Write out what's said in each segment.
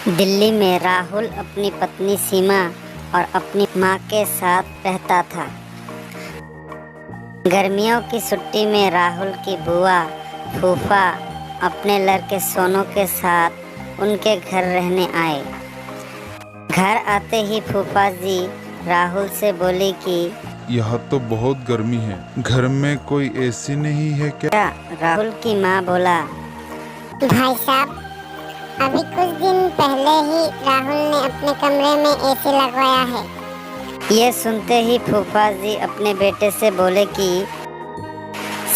दिल्ली में राहुल अपनी पत्नी सीमा और अपनी माँ के साथ रहता था। गर्मियों की छुट्टी में राहुल की बुआ फूफा अपने लड़के सोनू के साथ उनके घर रहने आए। घर आते ही फूफा जी राहुल से बोली कि यहाँ तो बहुत गर्मी है, घर में कोई एसी नहीं है क्या? राहुल की माँ बोला, भाई साहब, अभी कुछ दिन पहले ही राहुल ने अपने कमरे में एसी लगवाया है। ये सुनते ही फूफा जी अपने बेटे से बोले कि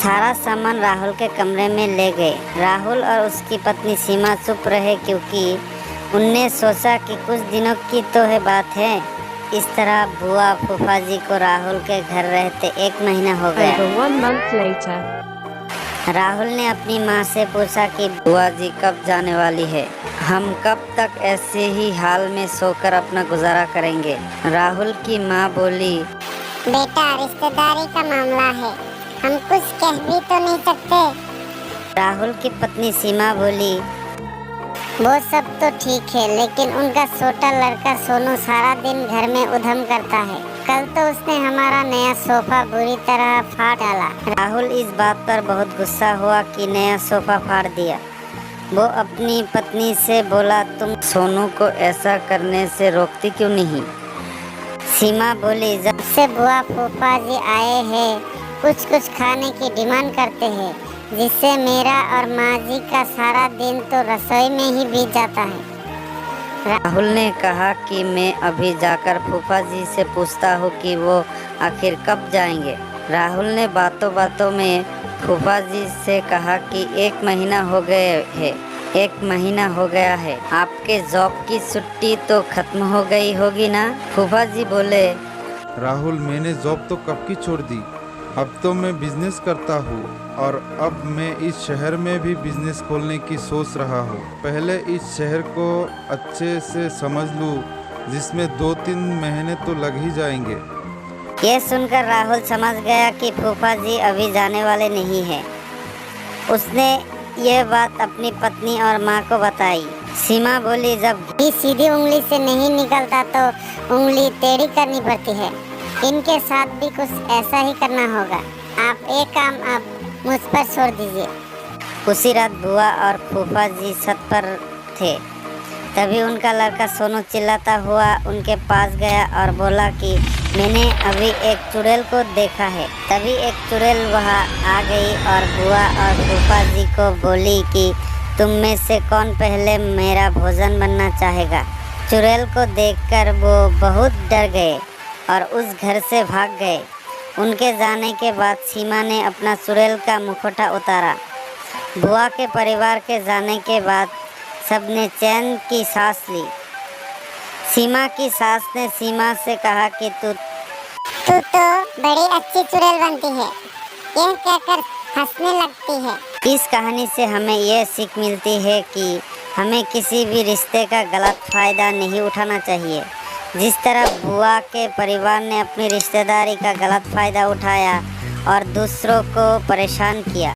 सारा सामान राहुल के कमरे में ले गए। राहुल और उसकी पत्नी सीमा चुप रहे क्योंकि उनने सोचा कि कुछ दिनों की तो है बात है। इस तरह बुआ फूफा जी को राहुल के घर रहते 1 महीना हो गया। Over 1 month later, राहुल ने अपनी माँ से पूछा कि बुआ जी कब जाने वाली है? हम कब तक ऐसे ही हाल में सोकर अपना गुजारा करेंगे? राहुल की माँ बोली, बेटा, रिश्तेदारी का मामला है, हम कुछ कह भी तो नहीं सकते। राहुल की पत्नी सीमा बोली, वो सब तो ठीक है, लेकिन उनका छोटा लड़का सोनू सारा दिन घर में उधम करता है। कल तो उसने हमारा नया सोफा बुरी तरह फाड़ डाला। राहुल इस बात पर बहुत गुस्सा हुआ कि नया सोफा फाड़ दिया। वो अपनी पत्नी से बोला, तुम सोनू को ऐसा करने से रोकती क्यों नहीं? सीमा बोली, जब से बुआ फूफा जी आए हैं कुछ खाने की डिमांड करते हैं, जिससे मेरा और माँ जी का सारा दिन तो रसोई में ही बीत जाता है। राहुल ने कहा कि मैं अभी जाकर फूफा जी से पूछता हूँ कि वो आखिर कब जाएंगे। राहुल ने बातों बातों में फूफा जी से कहा कि 1 महीना हो गए है, 1 महीना हो गया है। आपके जॉब की छुट्टी तो खत्म हो गई होगी ना? फूफा जी बोले, राहुल, मैंने जॉब तो कब की छोड़ दी। अब तो मैं बिजनेस करता हूँ और अब मैं इस शहर में भी बिजनेस खोलने की सोच रहा हूँ। पहले इस शहर को अच्छे से समझ लूँ, जिसमें 2-3 महीने तो लग ही जाएंगे। ये सुनकर राहुल समझ गया कि फूफा जी अभी जाने वाले नहीं हैं। उसने ये बात अपनी पत्नी और माँ को बताई। सीमा बोली, जब घी सीधी उंगली से नहीं निकलता तो उंगली टेढ़ी करनी पड़ती है। इनके साथ भी कुछ ऐसा ही करना होगा। आप एक काम अब मुझ पर छोड़ दीजिए। उसी रात बुआ और फूफा जी छत पर थे। तभी उनका लड़का सोनू चिल्लाता हुआ उनके पास गया और बोला कि मैंने अभी एक चुड़ैल को देखा है। तभी एक चुड़ैल वहाँ आ गई और बुआ और फूफा जी को बोली कि तुम में से कौन पहले मेरा भोजन बनना चाहेगा। चुड़ैल को देखकर वो बहुत डर गए और उस घर से भाग गए। उनके जाने के बाद सीमा ने अपना चुड़ैल का मुखौटा उतारा। बुआ के परिवार के जाने के बाद सबने चैन की सांस ली। सीमा की सास ने सीमा से कहा कि तू तो बड़ी अच्छी चुड़ैल बनती है, यह कहकर हंसने लगती है। इस कहानी से हमें यह सीख मिलती है कि हमें किसी भी रिश्ते का गलत फायदा नहीं उठाना चाहिए। जिस तरह बुआ के परिवार ने अपनी रिश्तेदारी का गलत फायदा उठाया और दूसरों को परेशान किया।